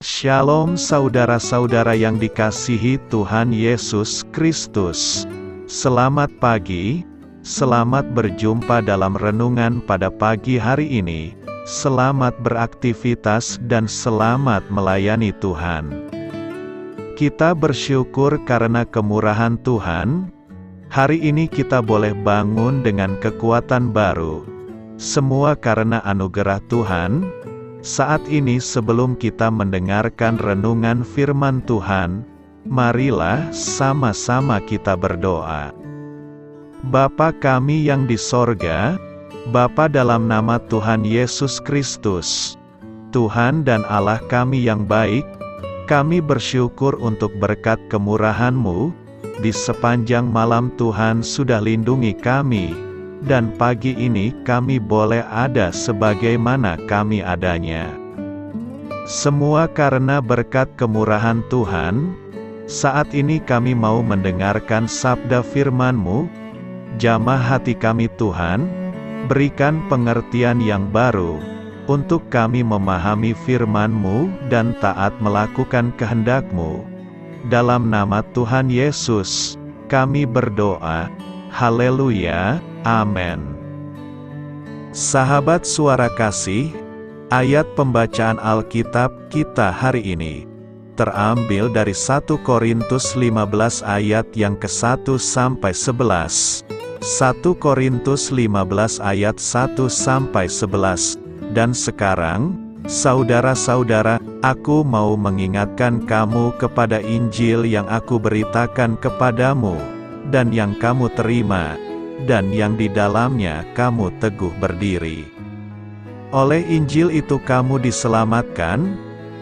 Shalom saudara-saudara yang dikasihi Tuhan Yesus Kristus. Selamat pagi, selamat berjumpa dalam renungan pada pagi hari ini. Selamat beraktivitas dan selamat melayani Tuhan. Kita bersyukur karena kemurahan Tuhan. Hari ini kita boleh bangun dengan kekuatan baru. Semua karena anugerah Tuhan. Saat ini sebelum kita mendengarkan renungan firman Tuhan, marilah sama-sama kita berdoa. Bapa kami yang di sorga, Bapa dalam nama Tuhan Yesus Kristus, Tuhan dan Allah kami yang baik, kami bersyukur untuk berkat kemurahan-Mu, di sepanjang malam Tuhan sudah lindungi kami, dan pagi ini kami boleh ada sebagaimana kami adanya. Semua karena berkat kemurahan Tuhan. Saat ini kami mau mendengarkan sabda firman-Mu. Jamah hati kami Tuhan, berikan pengertian yang baru, untuk kami memahami firman-Mu dan taat melakukan kehendak-Mu. Dalam nama Tuhan Yesus, kami berdoa. Haleluya. Amin. Sahabat suara kasih, ayat pembacaan Alkitab kita hari ini terambil dari 1 Korintus 15 ayat yang ke-1 sampai 11. 1 Korintus 15 ayat 1 sampai 11. Dan sekarang, saudara-saudara, aku mau mengingatkan kamu kepada Injil yang aku beritakan kepadamu, dan yang kamu terima, dan yang di dalamnya kamu teguh berdiri. Oleh Injil itu kamu diselamatkan,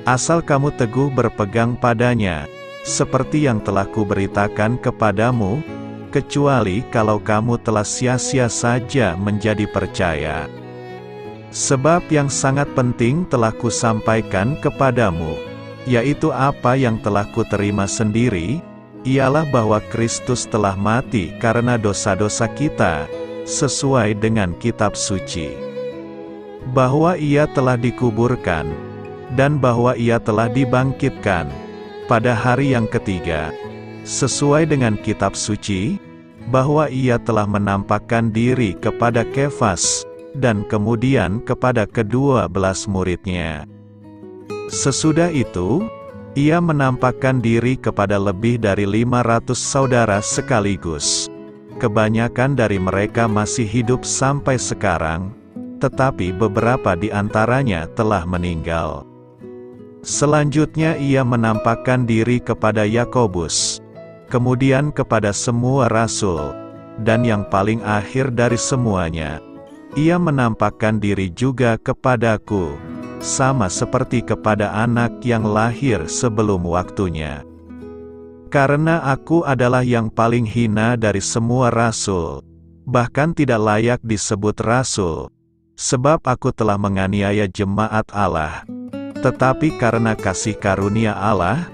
asal kamu teguh berpegang padanya, seperti yang telah kuberitakan kepadamu, kecuali kalau kamu telah sia-sia saja menjadi percaya. Sebab yang sangat penting telah kusampaikan kepadamu, yaitu apa yang telah kuterima sendiri, ialah bahwa Kristus telah mati karena dosa-dosa kita, sesuai dengan kitab suci. Bahwa Ia telah dikuburkan, dan bahwa Ia telah dibangkitkan, pada hari yang ketiga, sesuai dengan kitab suci, bahwa Ia telah menampakkan diri kepada Kefas, dan kemudian kepada ke-12 murid-Nya. Sesudah itu, Ia menampakkan diri kepada lebih dari 500 saudara sekaligus. Kebanyakan dari mereka masih hidup sampai sekarang, tetapi beberapa di antaranya telah meninggal. Selanjutnya Ia menampakkan diri kepada Yakobus, kemudian kepada semua rasul, dan yang paling akhir dari semuanya, Ia menampakkan diri juga kepadaku, sama seperti kepada anak yang lahir sebelum waktunya. Karena aku adalah yang paling hina dari semua rasul, bahkan tidak layak disebut rasul, sebab aku telah menganiaya jemaat Allah. Tetapi karena kasih karunia Allah,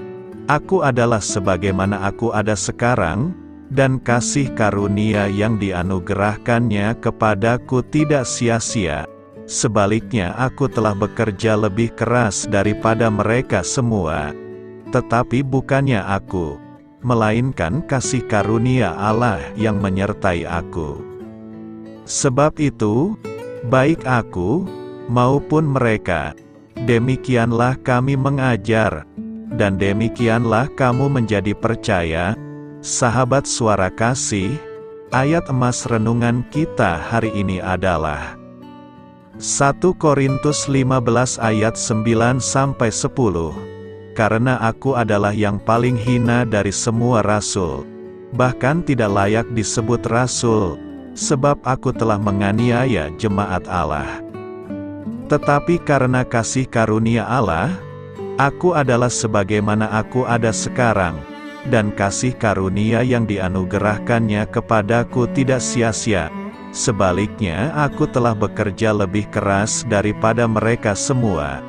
aku adalah sebagaimana aku ada sekarang, dan kasih karunia yang dianugerahkannya kepadaku tidak sia-sia. Sebaliknya aku telah bekerja lebih keras daripada mereka semua. Tetapi bukannya aku, melainkan kasih karunia Allah yang menyertai aku. Sebab itu, baik aku, maupun mereka, demikianlah kami mengajar, dan demikianlah kamu menjadi percaya. Sahabat suara kasih, ayat emas renungan kita hari ini adalah 1 Korintus 15 ayat 9-10. Karena aku adalah yang paling hina dari semua rasul, bahkan tidak layak disebut rasul, sebab aku telah menganiaya jemaat Allah. Tetapi karena kasih karunia Allah, aku adalah sebagaimana aku ada sekarang, dan kasih karunia yang dianugerahkannya kepadaku tidak sia-sia. Sebaliknya aku telah bekerja lebih keras daripada mereka semua.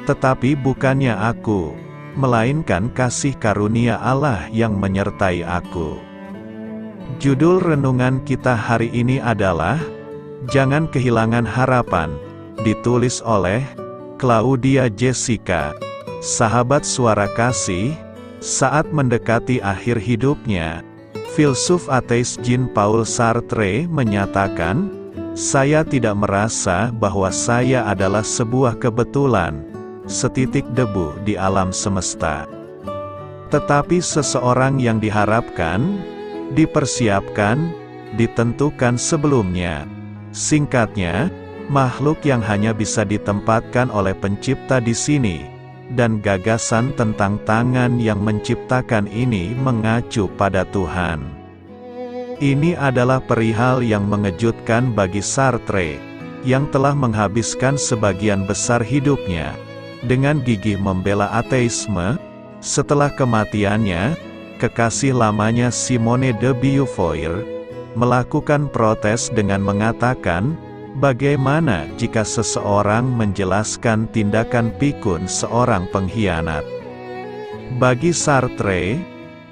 Tetapi bukannya aku, melainkan kasih karunia Allah yang menyertai aku. Judul renungan kita hari ini adalah Jangan Kehilangan Harapan, ditulis oleh Claudia Jessica. Sahabat Suara Kasih, saat mendekati akhir hidupnya, filsuf ateis Jean-Paul Sartre menyatakan, "Saya tidak merasa bahwa saya adalah sebuah kebetulan, setitik debu di alam semesta. Tetapi seseorang yang diharapkan, dipersiapkan, ditentukan sebelumnya. Singkatnya, makhluk yang hanya bisa ditempatkan oleh pencipta di sini, dan gagasan tentang tangan yang menciptakan ini mengacu pada Tuhan." Ini adalah perihal yang mengejutkan bagi Sartre, yang telah menghabiskan sebagian besar hidupnya dengan gigih membela ateisme. Setelah kematiannya, kekasih lamanya Simone de Beauvoir melakukan protes dengan mengatakan, bagaimana jika seseorang menjelaskan tindakan pikun seorang pengkhianat? Bagi Sartre,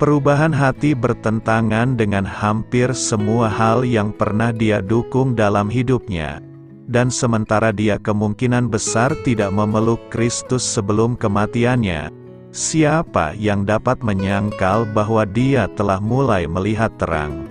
perubahan hati bertentangan dengan hampir semua hal yang pernah dia dukung dalam hidupnya. Dan sementara dia kemungkinan besar tidak memeluk Kristus sebelum kematiannya, siapa yang dapat menyangkal bahwa dia telah mulai melihat terang?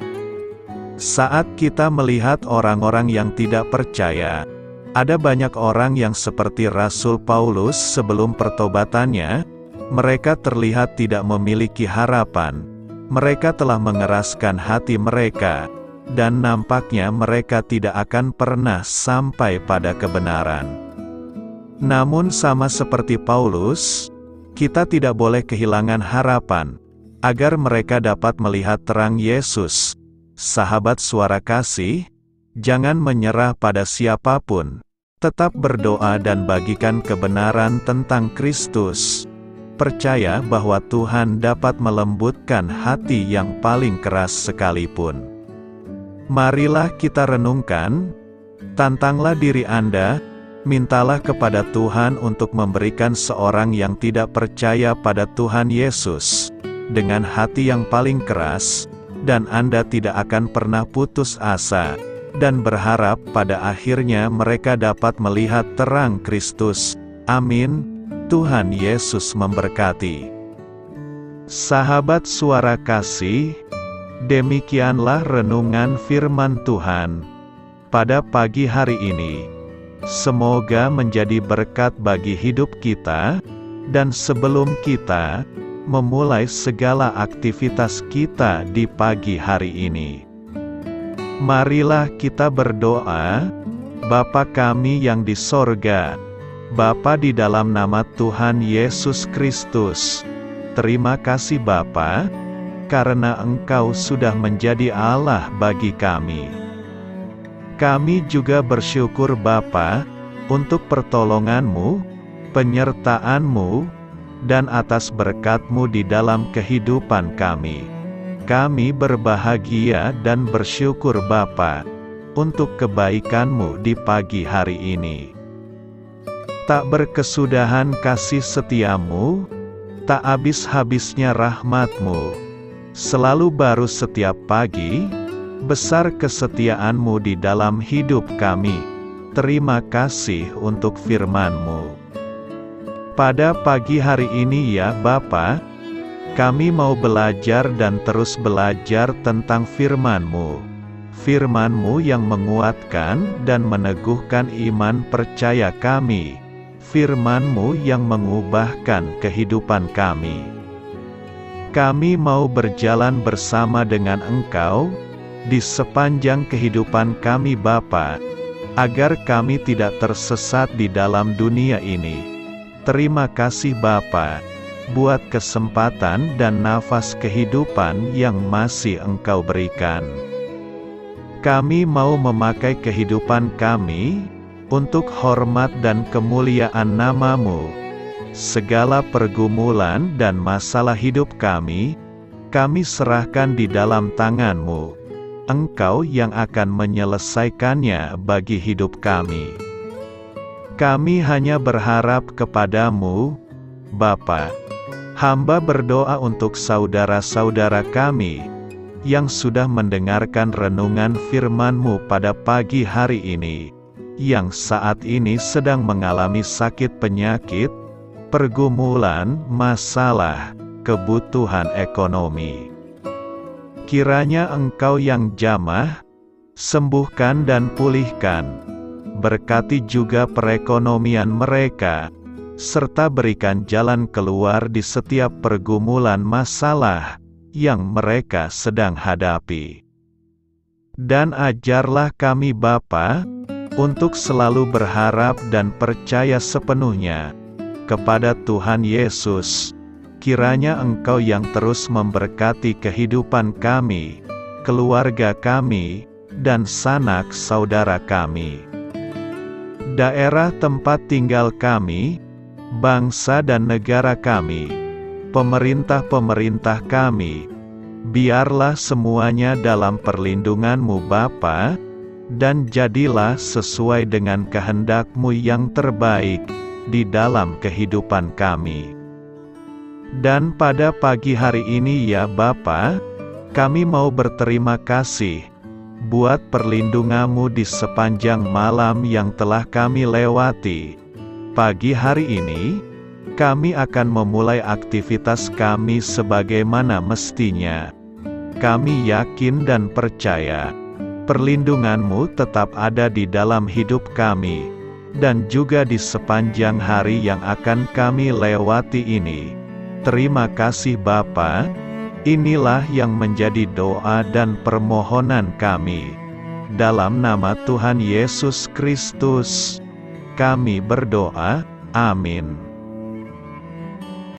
Saat kita melihat orang-orang yang tidak percaya, ada banyak orang yang seperti Rasul Paulus sebelum pertobatannya, mereka terlihat tidak memiliki harapan, mereka telah mengeraskan hati mereka, dan nampaknya mereka tidak akan pernah sampai pada kebenaran. Namun sama seperti Paulus, kita tidak boleh kehilangan harapan, agar mereka dapat melihat terang Yesus. Sahabat Suara Kasih, jangan menyerah pada siapapun, tetap berdoa dan bagikan kebenaran tentang Kristus. Percaya bahwa Tuhan dapat melembutkan hati yang paling keras sekalipun. Marilah kita renungkan, tantanglah diri Anda, mintalah kepada Tuhan untuk memberikan seorang yang tidak percaya pada Tuhan Yesus, dengan hati yang paling keras, dan Anda tidak akan pernah putus asa, dan berharap pada akhirnya mereka dapat melihat terang Kristus. Amin. Tuhan Yesus memberkati. Sahabat Suara Kasih, demikianlah renungan firman Tuhan pada pagi hari ini. Semoga menjadi berkat bagi hidup kita, dan sebelum kita memulai segala aktivitas kita di pagi hari ini, marilah kita berdoa. Bapa kami yang di sorga, Bapa di dalam nama Tuhan Yesus Kristus, terima kasih Bapa, karena Engkau sudah menjadi Allah bagi kami. Kami juga bersyukur Bapa, untuk pertolongan-Mu, penyertaan-Mu, dan atas berkat-Mu di dalam kehidupan kami. Kami berbahagia dan bersyukur Bapa, untuk kebaikan-Mu di pagi hari ini. Tak berkesudahan kasih setia-Mu, tak habis-habisnya rahmat-Mu, selalu baru setiap pagi. Besar kesetiaan-Mu di dalam hidup kami. Terima kasih untuk firman-Mu. Pada pagi hari ini ya Bapa, kami mau belajar dan terus belajar tentang firman-Mu. Firman-Mu yang menguatkan dan meneguhkan iman percaya kami. Firman-Mu yang mengubahkan kehidupan kami. Kami mau berjalan bersama dengan Engkau di sepanjang kehidupan kami Bapa, agar kami tidak tersesat di dalam dunia ini. Terima kasih Bapa, buat kesempatan dan nafas kehidupan yang masih Engkau berikan. Kami mau memakai kehidupan kami untuk hormat dan kemuliaan nama-Mu. Segala pergumulan dan masalah hidup kami serahkan di dalam tangan-Mu. Engkau yang akan menyelesaikannya bagi hidup kami. Kami hanya berharap kepada-Mu, Bapa. Hamba berdoa untuk saudara-saudara kami, yang sudah mendengarkan renungan firman-Mu pada pagi hari ini, yang saat ini sedang mengalami sakit penyakit. pergumulan, masalah, kebutuhan ekonomi. Kiranya Engkau yang jamah, sembuhkan dan pulihkan. Berkati juga perekonomian mereka, serta berikan jalan keluar di setiap pergumulan masalah yang mereka sedang hadapi. Dan ajarlah kami Bapa, untuk selalu berharap dan percaya sepenuhnya kepada Tuhan Yesus. Kiranya Engkau yang terus memberkati kehidupan kami, keluarga kami, dan sanak saudara kami, daerah tempat tinggal kami, bangsa dan negara kami, pemerintah-pemerintah kami. Biarlah semuanya dalam perlindungan-Mu Bapa, dan jadilah sesuai dengan kehendak-Mu yang terbaik di dalam kehidupan kami. Dan pada pagi hari ini ya Bapa, kami mau berterima kasih buat perlindungan-Mu di sepanjang malam yang telah kami lewati. Pagi hari ini, kami akan memulai aktivitas kami sebagaimana mestinya. Kami yakin dan percaya, perlindungan-Mu tetap ada di dalam hidup kami, dan juga di sepanjang hari yang akan kami lewati ini. Terima kasih Bapa. Inilah yang menjadi doa dan permohonan kami. Dalam nama Tuhan Yesus Kristus, kami berdoa. Amin.